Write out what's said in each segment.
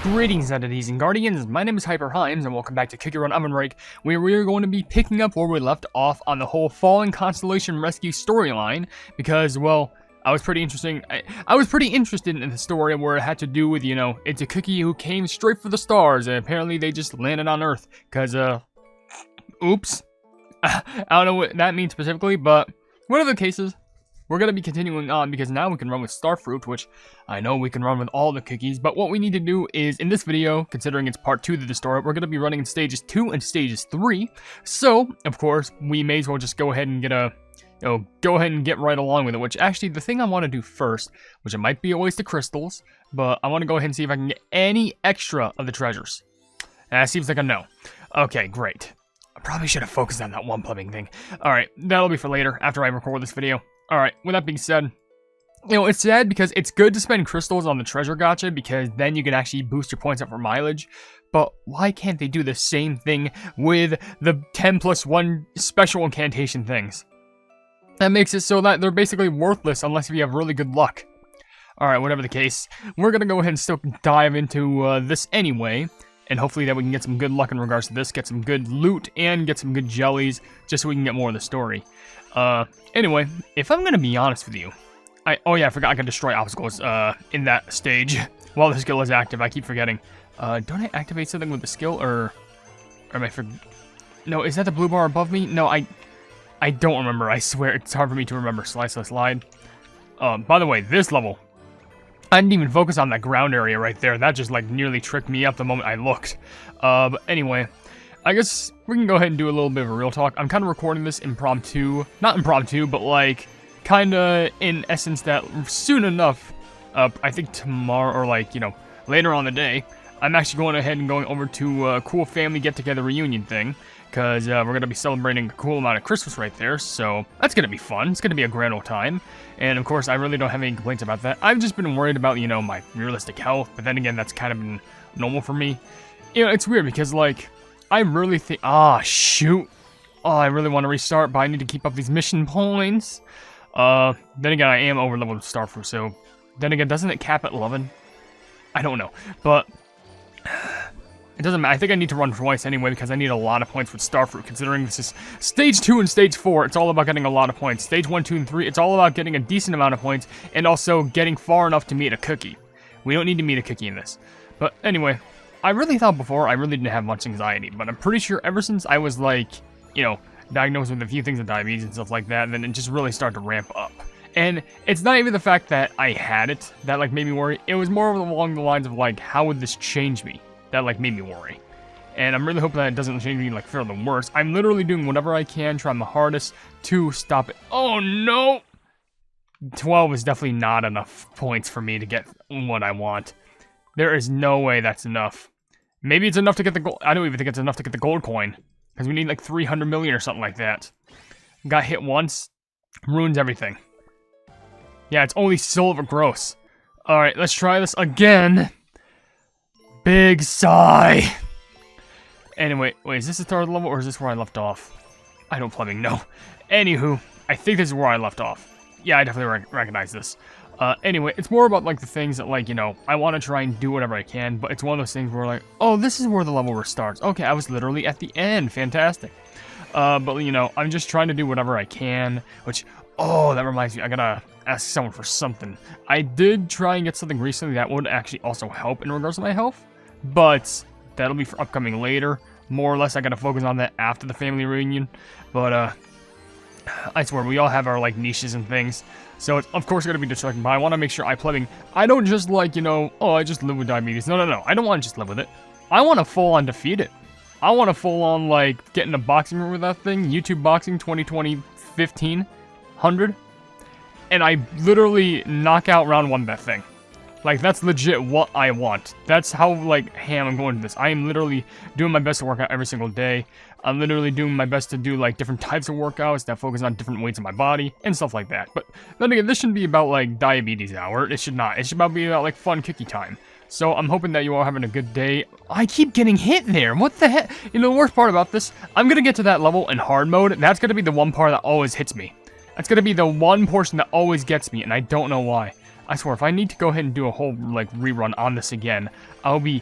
Greetings, entities and guardians. My name is HyperHimes, and welcome back to Cookie Run OvenBreak, where we are going to be picking up where we left off on the whole Fallen Constellation rescue storyline. Because, well, I was pretty interested in the story where it had to do with, it's a cookie who came straight for the stars, and apparently they just landed on Earth. Cause, oops. I don't know what that means specifically, but whatever the case is, we're going to be continuing on because now we can run with Starfruit, which I know we can run with all the cookies, but what we need to do is, in this video, considering it's part 2 of the story, we're going to be running in stages 2 and stages 3, so, of course, we may as well just go ahead and get right along with it, which actually, the thing I want to do first, which it might be a waste of crystals, but I want to go ahead and see if I can get any extra of the treasures. And that seems like a no. Okay, great. I probably should have focused on that one plumbing thing. Alright, that'll be for later, after I record this video. Alright, with that being said, it's sad because it's good to spend crystals on the treasure gacha because then you can actually boost your points up for mileage, but why can't they do the same thing with the 10+1 special incantation things? That makes it so that they're basically worthless unless you have really good luck. Alright, whatever the case, we're gonna go ahead and still dive into this anyway, and hopefully that we can get some good luck in regards to this, get some good loot, and get some good jellies, just so we can get more of the story. Anyway, if I'm gonna be honest with you, oh yeah, I forgot I can destroy obstacles, in that stage while the skill is active. I keep forgetting. Don't I activate something with the skill, or am I no, is that the blue bar above me? No, I don't remember. I swear, it's hard for me to remember. Slide. By the way, this level, I didn't even focus on that ground area right there. That just, like, nearly tricked me up the moment I looked. But anyway, I guess we can go ahead and do a little bit of a real talk. I'm kind of recording this impromptu. Not impromptu, but like, kind of in essence that soon enough, I think tomorrow, or like, later on in the day, I'm actually going ahead and going over to a cool family get-together reunion thing. Because we're going to be celebrating a cool amount of Christmas right there, so that's going to be fun. It's going to be a grand old time. And of course, I really don't have any complaints about that. I've just been worried about, my realistic health, but then again, that's kind of been normal for me. It's weird because, like, I really think... shoot. I really want to restart, but I need to keep up these mission points. Then again, I am over-leveled with Starfruit, so... Then again, doesn't it cap at 11? I don't know, but... It doesn't matter. I think I need to run twice anyway because I need a lot of points with Starfruit, considering this is Stage 2 and Stage 4. It's all about getting a lot of points. Stage 1, 2, and 3, it's all about getting a decent amount of points and also getting far enough to meet a cookie. We don't need to meet a cookie in this. But anyway, I really thought before I really didn't have much anxiety, but I'm pretty sure ever since I was like, diagnosed with a few things of diabetes and stuff like that, then it just really started to ramp up. And it's not even the fact that I had it that like made me worry. It was more along the lines of like, how would this change me? That, like, made me worry. And I'm really hoping that it doesn't change me, like, for the worse. I'm literally doing whatever I can, trying my hardest to stop it. Oh, no! 12 is definitely not enough points for me to get what I want. There is no way that's enough. Maybe it's enough to get the gold. I don't even think it's enough to get the gold coin. Because we need, like, 300 million or something like that. Got hit once. Ruins everything. Yeah, it's only silver. Gross. Alright, let's try this again. Big sigh. Anyway, wait, is this the third level or is this where I left off? I don't plumbing know. Anywho, I think this is where I left off. Yeah, I definitely recognize this. Anyway, it's more about like the things that like, I want to try and do whatever I can, but it's one of those things where like, oh, this is where the level restarts. Okay, I was literally at the end. Fantastic. But I'm just trying to do whatever I can, which, oh, that reminds me, I gotta ask someone for something. I did try and get something recently that would actually also help in regards to my health. But that'll be for upcoming later. More or less, I gotta focus on that after the family reunion. But, I swear, we all have our, like, niches and things. So it's, of course, gonna be distracting, but I want to make sure I don't just, like, oh, I just live with diabetes. No. I don't want to just live with it. I want to full-on defeat it. I want to full-on, like, get in a boxing room with that thing. YouTube Boxing 2020 1500. And I literally knock out round 1 of that thing. Like, that's legit what I want. That's how, like, ham I'm going to this. I am literally doing my best to work out every single day. I'm literally doing my best to do, like, different types of workouts that focus on different weights in my body and stuff like that. But then again, this shouldn't be about, like, diabetes hour. It should not. It should be about, like, fun cookie time. So I'm hoping that you all having a good day. I keep getting hit there. What the heck? The worst part about this, I'm going to get to that level in hard mode. That's going to be the one part that always hits me. That's going to be the one portion that always gets me, and I don't know why. I swear, if I need to go ahead and do a whole, like, rerun on this again, I'll be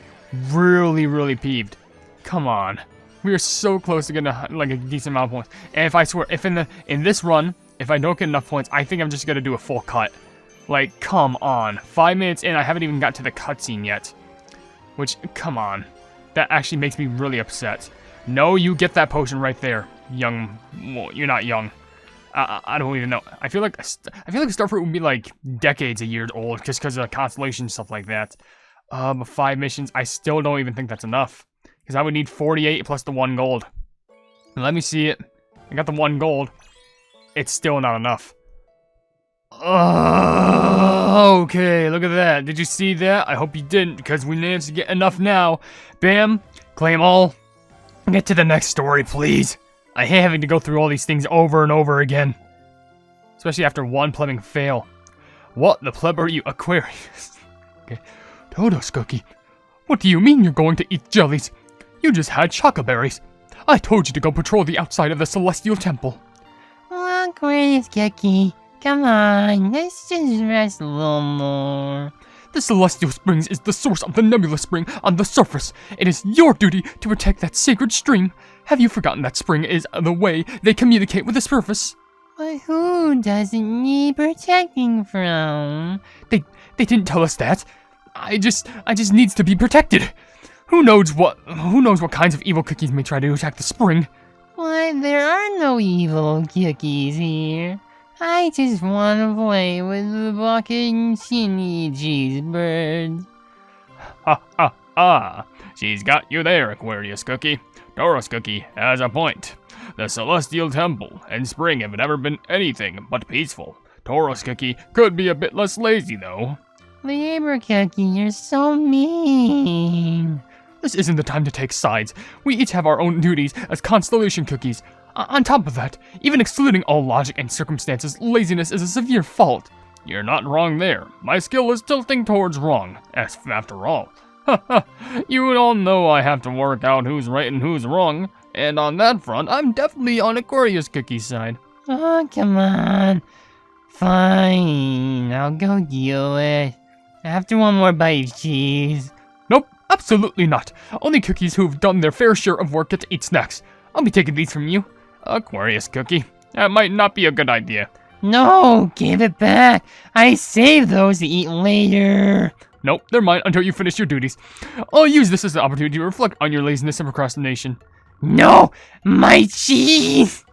really, really peeved. Come on. We are so close to getting, like, a decent amount of points. And if I swear, if in this run, if I don't get enough points, I think I'm just gonna do a full cut. Like, come on. 5 minutes in, I haven't even got to the cutscene yet. Which, come on. That actually makes me really upset. No, you get that potion right there, young. Well, you're not young. I don't even know. I feel like Starfruit would be like decades a year old just because of Constellation and stuff like that. 5 missions. I still don't even think that's enough because I would need 48 plus the 1 gold. Let me see it. I got the 1 gold. It's still not enough. Okay, look at that. Did you see that? I hope you didn't because we managed to get enough now. Bam. Claim all. Get to the next story, please. I hate having to go through all these things over and over again. Especially after one plebing fail. What the pleb are you, Aquarius? Okay. Taurus Cookie. What do you mean you're going to eat jellies? You just had chocoberries. I told you to go patrol the outside of the Celestial Temple. Oh, Aquarius Cookie. Come on, let's just rest a little more. The Celestial Springs is the source of the Nebula Spring on the surface. It is your duty to protect that sacred stream. Have you forgotten that spring is the way they communicate with the surface? But who doesn't need protecting from? They didn't tell us that. I just needs to be protected. Who knows what kinds of evil cookies may try to attack the spring? What? There are no evil cookies here. I just want to play with the bucket chinny cheese birds. Ha ha ha! She's got you there, Aquarius Cookie. Taurus Cookie has a point. The Celestial Temple and Spring have never been anything but peaceful. Taurus Cookie could be a bit less lazy, though. Libra Cookie, you're so mean. This isn't the time to take sides. We each have our own duties as Constellation Cookies. On top of that, even excluding all logic and circumstances, laziness is a severe fault. You're not wrong there. My skill is tilting towards wrong, after all. You all know I have to work out who's right and who's wrong, and on that front, I'm definitely on Aquarius Cookie's side. Oh, come on. Fine, I'll go deal it. After one more bite of cheese. Nope, absolutely not. Only cookies who've done their fair share of work get to eat snacks. I'll be taking these from you. Aquarius Cookie. That might not be a good idea. No, give it back. I saved those to eat later. Nope, they're mine until you finish your duties. I'll use this as an opportunity to reflect on your laziness and procrastination. No, my cheese!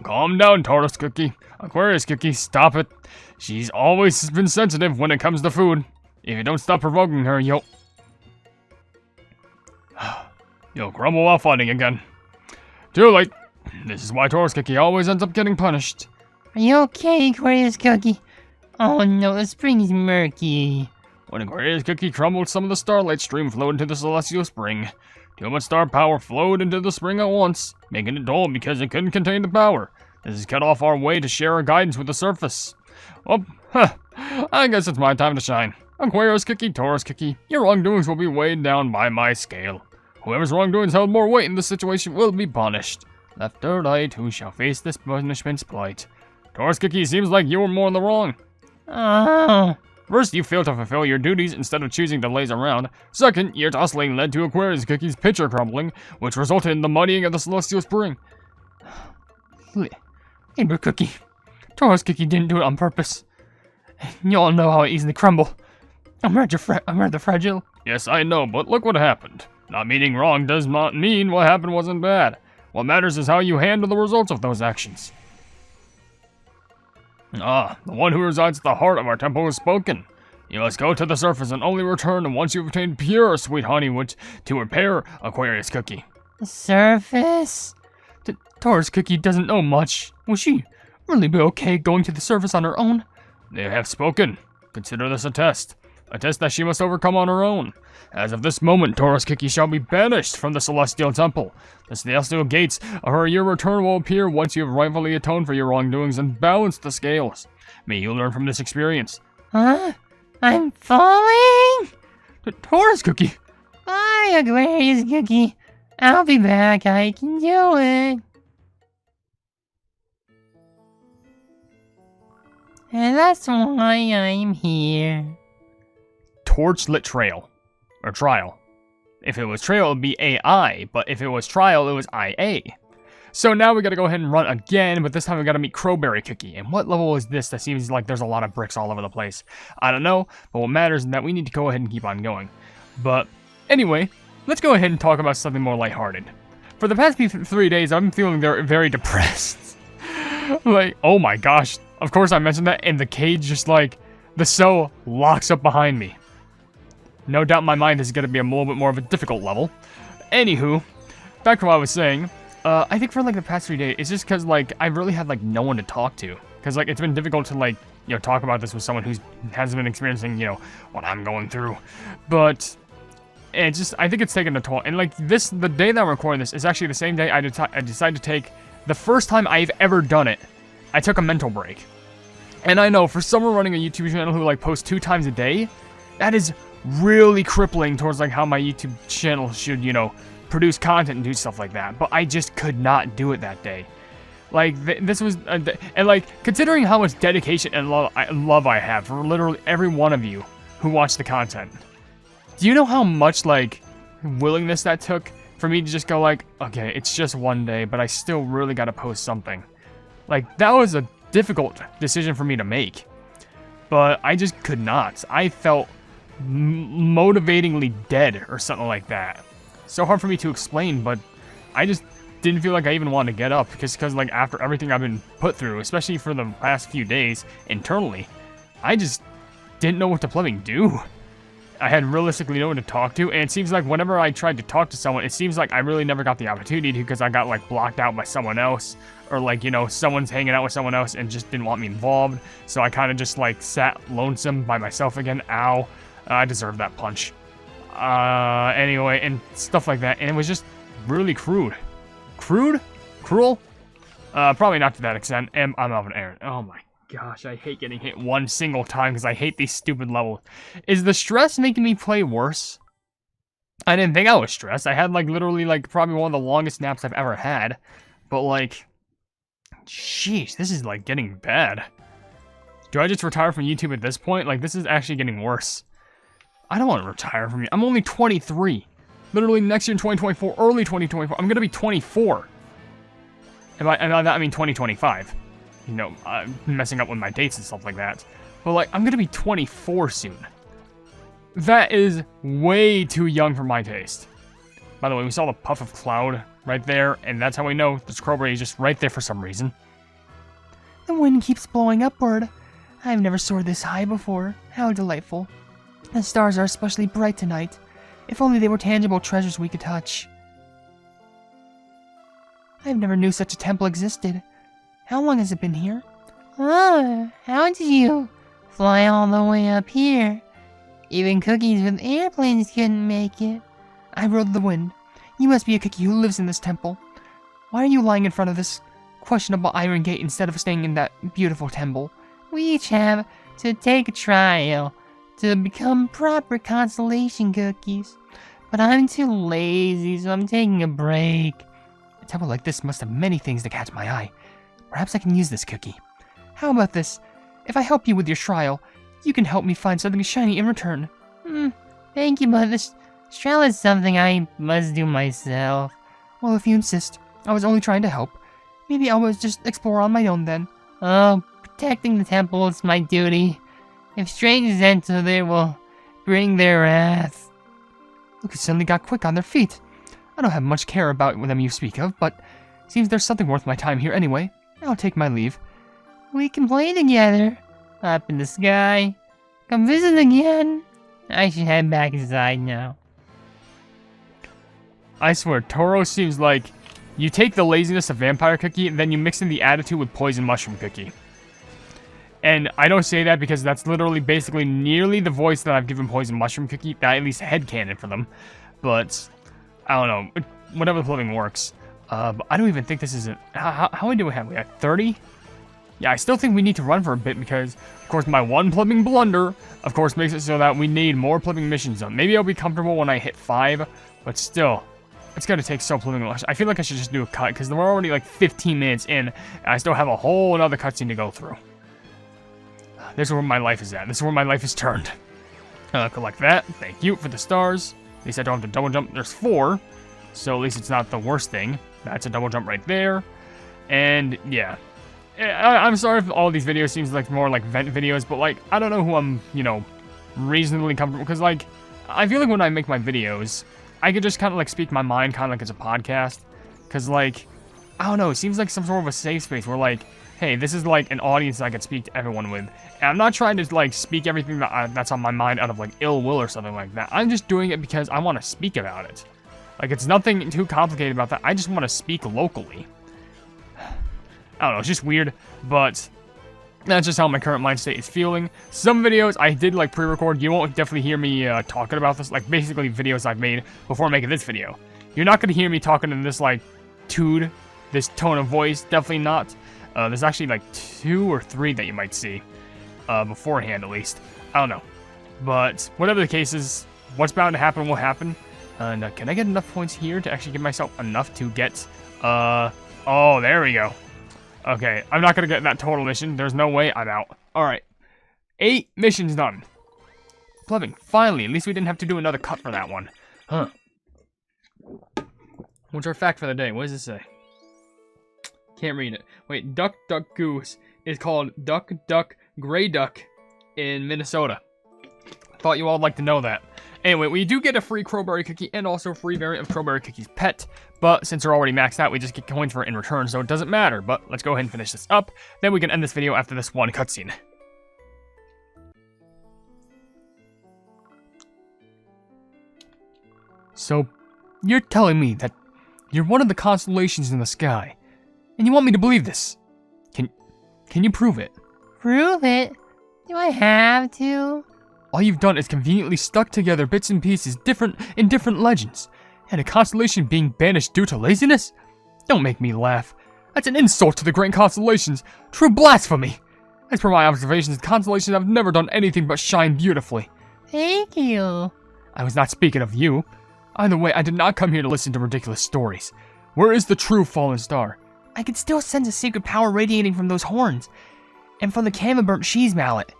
Calm down, Taurus Cookie. Aquarius Cookie, stop it. She's always been sensitive when it comes to food. If you don't stop provoking her, you'll crumble while fighting again. Too late. This is why Taurus Cookie always ends up getting punished. Are you okay, Aquarius Cookie? Oh no, the spring is murky. When Aquarius Cookie crumbled, some of the starlight stream flowed into the Celestial Spring. Too much star power flowed into the spring at once, making it dull because it couldn't contain the power. This has cut off our way to share our guidance with the surface. Well, I guess it's my time to shine. Aquarius Cookie, Taurus Cookie, your wrongdoings will be weighed down by my scale. Whoever's wrongdoings held more weight in this situation will be punished. Left or right, who shall face this punishment's plight? Taurus Cookie, seems like you were more in the wrong. Oh. First, you failed to fulfill your duties instead of choosing to laze around. Second, your tussling led to Aquarius Cookie's pitcher crumbling, which resulted in the muddying of the Celestial Spring. Libra Cookie. Taurus Cookie didn't do it on purpose. You all know how I easily crumble. I'm rather fragile. Yes, I know, but look what happened. Not meaning wrong does not mean what happened wasn't bad. What matters is how you handle the results of those actions. The one who resides at the heart of our temple has spoken. You must go to the surface and only return once you've obtained pure sweet honey to repair Aquarius Cookie. The surface? Taurus Cookie doesn't know much. Will she really be okay going to the surface on her own? They have spoken. Consider this a test. A test that she must overcome on her own. As of this moment, Taurus Cookie shall be banished from the Celestial Temple. The Celestial Gates of her year return will appear once you have rightfully atoned for your wrongdoings and balanced the scales. May you learn from this experience. Huh? I'm falling? Taurus Cookie! Bye, Aquarius Cookie. I'll be back. I can do it. And that's why I'm here. Torchlit trail. Or trial. If it was trail, it would be AI, but if it was trial, it was IA. So now we gotta go ahead and run again, but this time we gotta meet Crowberry Cookie. And what level is this? That seems like there's a lot of bricks all over the place. I don't know, but what matters is that we need to go ahead and keep on going. But anyway, let's go ahead and talk about something more lighthearted. For the past 3 days, I'm feeling very depressed. Like, oh my gosh. Of course I mentioned that, and the cage just like, the cell locks up behind me. No doubt in my mind this is gonna be a little bit more of a difficult level. Anywho, back to what I was saying. I think for like the past 3 days, it's just because like I really had like no one to talk to, because like it's been difficult to like talk about this with someone who hasn't been experiencing what I'm going through. But it's just I think it's taken a toll. And like the day that I'm recording this is actually the same day I decided to take the first time I've ever done it. I took a mental break, and I know for someone running a YouTube channel who like posts 2 times a day, that is really crippling towards like how my YouTube channel should produce content and do stuff like that, but I just could not do it that day. Like, this was, and like, considering how much dedication and love I have for literally every one of you who watch the content, do you know how much, like, willingness that took for me to just go like, okay, it's just one day, but I still really gotta post something. Like, that was a difficult decision for me to make, but I just could not. I felt motivatingly dead or something like that. So hard for me to explain, but I just didn't feel like I even wanted to get up because like after everything I've been put through, especially for the past few days internally, I just didn't know what to bloody do. I had realistically no one to talk to, and it seems like whenever I tried to talk to someone, it seems like I really never got the opportunity to because I got like blocked out by someone else, or like someone's hanging out with someone else and just didn't want me involved. So I kind of just like sat lonesome by myself again. Ow, I deserved that punch. Anyway, and stuff like that, and it was just really cruel. Probably not to that extent. I'm off an errand. Oh my gosh, I hate getting hit one single time because I hate these stupid levels. Is the stress making me play worse? I didn't think I was stressed. I had like literally like probably one of the longest naps I've ever had, but like, jeez, this is like getting bad. Do I just retire from YouTube at this point? Like, this is actually getting worse. I don't want to retire from you. I'm only 23. Literally next year in 2024, early 2024, I'm going to be 24. And by that, I mean 2025. I'm messing up with my dates and stuff like that. But, like, I'm going to be 24 soon. That is way too young for my taste. By the way, we saw the puff of cloud right there, and that's how we know this Crowberry is just right there for some reason. The wind keeps blowing upward. I've never soared this high before. How delightful. The stars are especially bright tonight. If only they were tangible treasures we could touch. I've never knew such a temple existed. How long has it been here? Oh, how did you fly all the way up here? Even cookies with airplanes couldn't make it. I rode the wind. You must be a cookie who lives in this temple. Why are you lying in front of this questionable iron gate instead of staying in that beautiful temple? We each have to take a trial to become proper Constellation cookies. But I'm too lazy, so I'm taking a break. A temple like this must have many things to catch my eye. Perhaps I can use this cookie. How about this? If I help you with your trial, you can help me find something shiny in return. Thank you, but this trial is something I must do myself. Well, if you insist, I was only trying to help. Maybe I was just explore on my own then. Oh, protecting the temple is my duty. If strangers enter, they will bring their wrath. Look, who suddenly got quick on their feet. I don't have much care about them you speak of, but seems there's something worth my time here anyway. I'll take my leave. We can play together. Up in the sky. Come visit again. I should head back inside now. I swear, Toro seems like you take the laziness of Vampire Cookie and then you mix in the attitude with Poison Mushroom Cookie. And I don't say that because that's literally basically nearly the voice that I've given Poison Mushroom Cookie, that I at least headcanon for them. But, I don't know, whatever the flipping works. But I don't even think this is a... How many do we have? We have 30? Yeah, I still think we need to run for a bit because, of course, my one plumbing blunder, of course, makes it so that we need more plumbing missions done. Maybe I'll be comfortable when I hit 5, but still, it's gonna take so plumbing much. I feel like I should just do a cut because we're already like 15 minutes in, and I still have a whole another cutscene to go through. This is where my life is at. This is where my life is turned. Collect that. Thank you for the stars. At least I don't have to double jump. There's 4. So at least it's not the worst thing. That's a double jump right there. And yeah. I'm sorry if all these videos seems like more like vent videos, but like, I don't know who I'm, you know, reasonably comfortable. Because like, I feel like when I make my videos, I could just kind of like speak my mind kind of like it's a podcast. Because like, I don't know, it seems like some sort of a safe space where like, hey, this is like an audience that I could speak to everyone with. And I'm not trying to like speak everything that's on my mind out of like ill will or something like that. I'm just doing it because I want to speak about it. Like, it's nothing too complicated about that. I just want to speak locally. I don't know, it's just weird, but that's just how my current mind state is feeling. Some videos I did like pre-record. You won't definitely hear me talking about this, like basically videos I've made before making this video. You're not going to hear me talking in this like this tone of voice, definitely not. There's actually like 2 or 3 that you might see beforehand at least. I don't know. But whatever the case is, what's bound to happen will happen. And can I get enough points here to actually give myself enough to get, oh, there we go. Okay, I'm not going to get that total mission. There's no way. I'm out. Alright. 8 missions done. Pleving, finally. At least we didn't have to do another cut for that one. Huh. What's our fact for the day? What does it say? Can't read it. Wait, Duck, Duck, Goose is called Duck, Duck, Gray Duck in Minnesota. Thought you all would like to know that. Anyway, we do get a free Crowberry Cookie and also a free variant of Crowberry Cookie's pet. But since they're already maxed out, we just get coins for it in return, so it doesn't matter. But let's go ahead and finish this up. Then we can end this video after this one cutscene. So, you're telling me that you're one of the constellations in the sky, and you want me to believe this? Can you prove it? Prove it? Do I have to? All you've done is conveniently stuck together bits and pieces in different legends, and a constellation being banished due to laziness? Don't make me laugh. That's an insult to the great constellations. True blasphemy. As per my observations, constellations have never done anything but shine beautifully. Thank you. I was not speaking of you. Either way, I did not come here to listen to ridiculous stories. Where is the true fallen star? I can still sense a sacred power radiating from those horns, and from the Camembert She's mallet.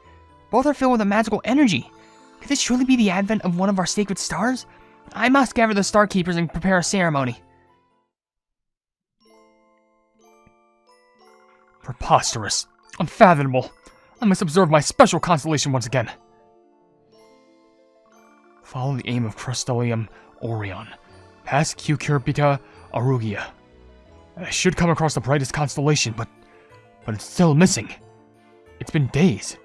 Both are filled with a magical energy. Could this truly be the advent of one of our sacred stars? I must gather the Star Keepers and prepare a ceremony. Preposterous. Unfathomable. I must observe my special constellation once again. Follow the aim of Crustelium Orion, past Cucurbita Arugia. I should come across the brightest constellation, but it's still missing. It's been days.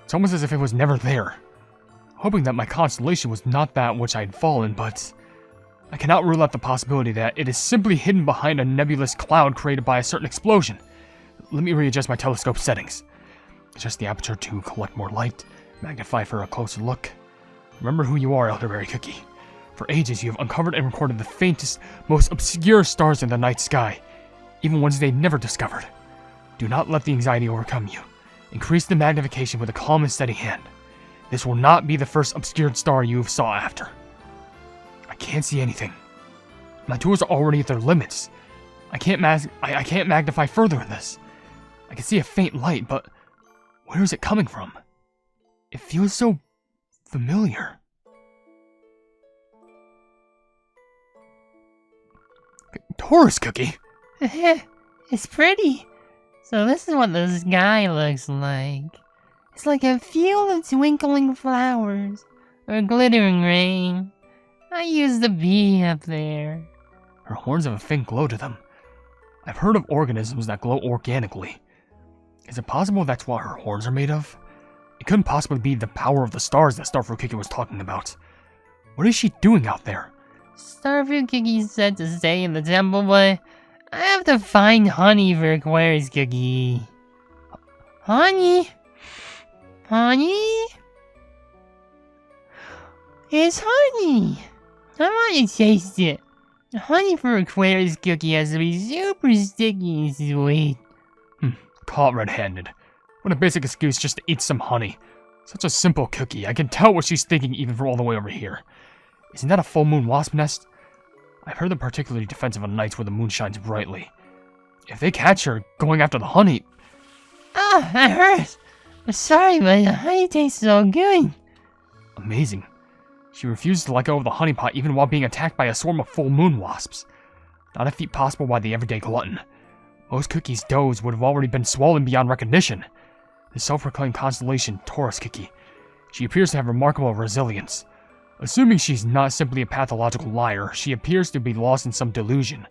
It's almost as if it was never there. Hoping that my constellation was not that which I had fallen, but I cannot rule out the possibility that it is simply hidden behind a nebulous cloud created by a certain explosion. Let me readjust my telescope settings. Adjust the aperture to collect more light, magnify for a closer look. Remember who you are, Elderberry Cookie. For ages you have uncovered and recorded the faintest, most obscure stars in the night sky, even ones they'd never discovered. Do not let the anxiety overcome you. Increase the magnification with a calm and steady hand. This will not be the first obscured star you have sought after. I can't see anything. My tools are already at their limits. I can't magnify further in this. I can see a faint light, but where is it coming from? It feels so familiar. Taurus Cookie? It's pretty. So this is what the sky looks like. It's like a field of twinkling flowers, or glittering rain. I used to be up there. Her horns have a faint glow to them. I've heard of organisms that glow organically. Is it possible that's what her horns are made of? It couldn't possibly be the power of the stars that Starfruit Cookie was talking about. What is she doing out there? Starfruit Cookie said to stay in the temple, but I have to find honey for Aquarius Cookie. Honey? Honey? It's honey! I want to taste it. The honey for Aquarius Cookie has to be super sticky and sweet. Caught red-handed. What a basic excuse just to eat some honey. Such a simple cookie. I can tell what she's thinking even from all the way over here. Isn't that a full moon wasp nest? I've heard they're particularly defensive on nights where the moon shines brightly. If they catch her going after the honey... Ah, that hurts! I'm sorry, but the honey tastes so good. Amazing. She refuses to let go of the honey pot even while being attacked by a swarm of full moon wasps. Not a feat possible by the everyday glutton. Most Cookie's doughs would have already been swollen beyond recognition. The self-proclaimed Constellation, Taurus Cookie. She appears to have remarkable resilience. Assuming she's not simply a pathological liar, she appears to be lost in some delusion.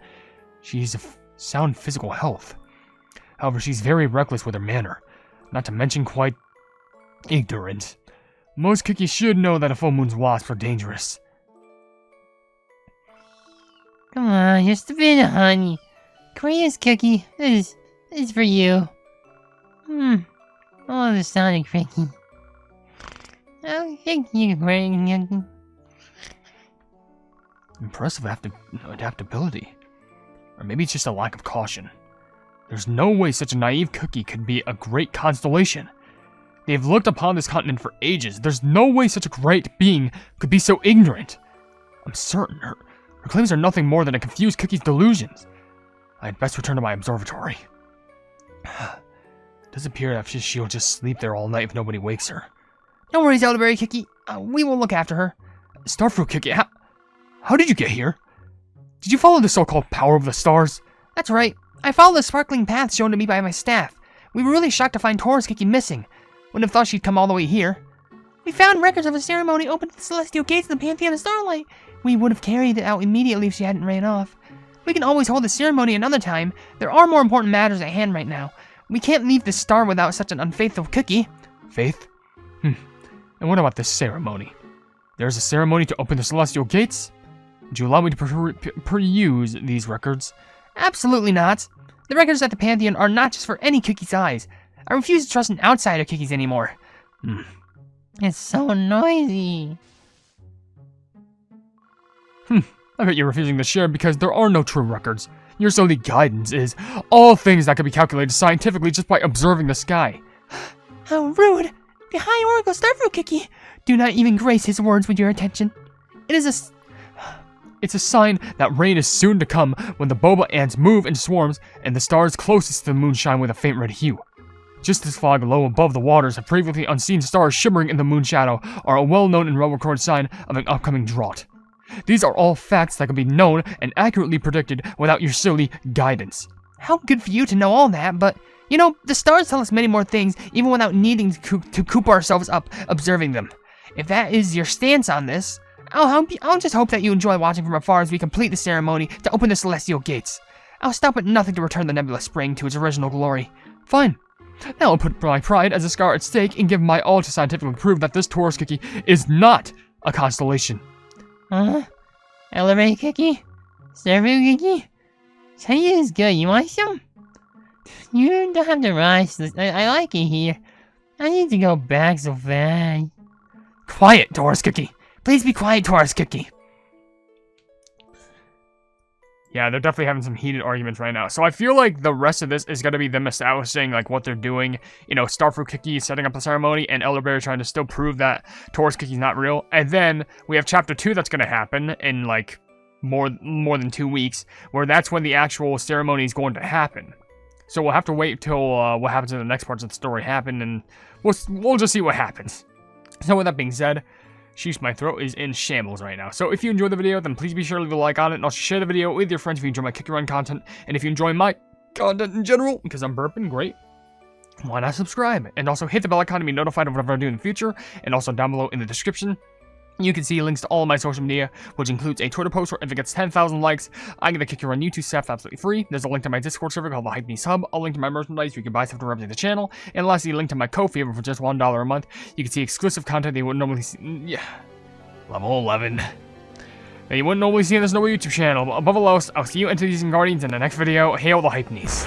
She is of sound physical health. However, she's very reckless with her manner, not to mention quite ignorant. Most cookies should know that a full moon's wasps are dangerous. Come on, just a bit of honey. Korea's cookie, this is for you. I love the sound of cookie. Oh, thank you, Korean cookie. Impressive adaptability. Or maybe it's just a lack of caution. There's no way such a naive cookie could be a great constellation. They've looked upon this continent for ages. There's no way such a great being could be so ignorant. I'm certain her claims are nothing more than a confused cookie's delusions. I had best return to my observatory. It does appear that she'll just sleep there all night if nobody wakes her. No worries, Elderberry Cookie. We will look after her. Starfruit Cookie, how did you get here? Did you follow the so-called power of the stars? That's right. I followed the sparkling path shown to me by my staff. We were really shocked to find Taurus Cookie missing. Wouldn't have thought she'd come all the way here. We found records of a ceremony open to the celestial gates of the Pantheon of Starlight. We would have carried it out immediately if she hadn't ran off. We can always hold the ceremony another time. There are more important matters at hand right now. We can't leave the star without such an unfaithful cookie. Faith? And what about this ceremony? There's a ceremony to open the celestial gates? Would you allow me to peruse these records? Absolutely not. The records at the Pantheon are not just for any cookie's eyes. I refuse to trust an outsider cookies anymore. It's so noisy. I bet you're refusing to share because there are no true records. Your solely guidance is all things that can be calculated scientifically just by observing the sky. How rude! The High Oracle Starfruit Cookie! Do not even grace his words with your attention. It's a sign that rain is soon to come when the boba ants move in swarms and the stars closest to the moon shine with a faint red hue. Just as fog low above the waters of previously unseen stars shimmering in the moon shadow are a well-known and well-recorded sign of an upcoming drought. These are all facts that can be known and accurately predicted without your silly guidance. How good for you to know all that, but, you know, the stars tell us many more things even without needing to coop ourselves up observing them. If that is your stance on this, I'll just hope that you enjoy watching from afar as we complete the ceremony to open the celestial gates. I'll stop at nothing to return the nebulous spring to its original glory. Fine. Now I'll put my pride as a scar at stake and give my all to scientifically prove that this Taurus Cookie is not a constellation. Elderberry Cookie? Starfruit Cookie? Honey is good. You want some? You don't have to rush. I like it here. I need to go back so fast. Quiet, Taurus Cookie. Please be quiet, Taurus Cookie. Yeah, they're definitely having some heated arguments right now. So I feel like the rest of this is going to be them establishing like what they're doing. You know, Starfruit Cookie setting up the ceremony and Elderberry trying to still prove that Taurus Cookie's not real. And then we have chapter 2 that's going to happen in like more than 2 weeks, where that's when the actual ceremony is going to happen. So we'll have to wait till what happens in the next parts of the story happen, and we'll just see what happens. So with that being said, sheesh, my throat is in shambles right now. So if you enjoyed the video, then please be sure to leave a like on it, and also share the video with your friends if you enjoy my Cookie Run content. And if you enjoy my content in general, because I'm burping, great, why not subscribe? And also hit the bell icon to be notified of whatever I do in the future. And also down below in the description, you can see links to all of my social media, which includes a Twitter post where if it gets 10,000 likes, I get the Cookie Run YouTube staff absolutely free. There's a link to my Discord server called the Hypenese Hub, a link to my merchandise where you can buy stuff to represent the channel, and lastly, a link to my Ko-fi for just $1 a month. You can see exclusive content that you wouldn't normally see. Yeah, level 11. That you wouldn't normally see on this noble YouTube channel. But above all else, I'll see you into these Guardians in the next video. Hail the Hypenese.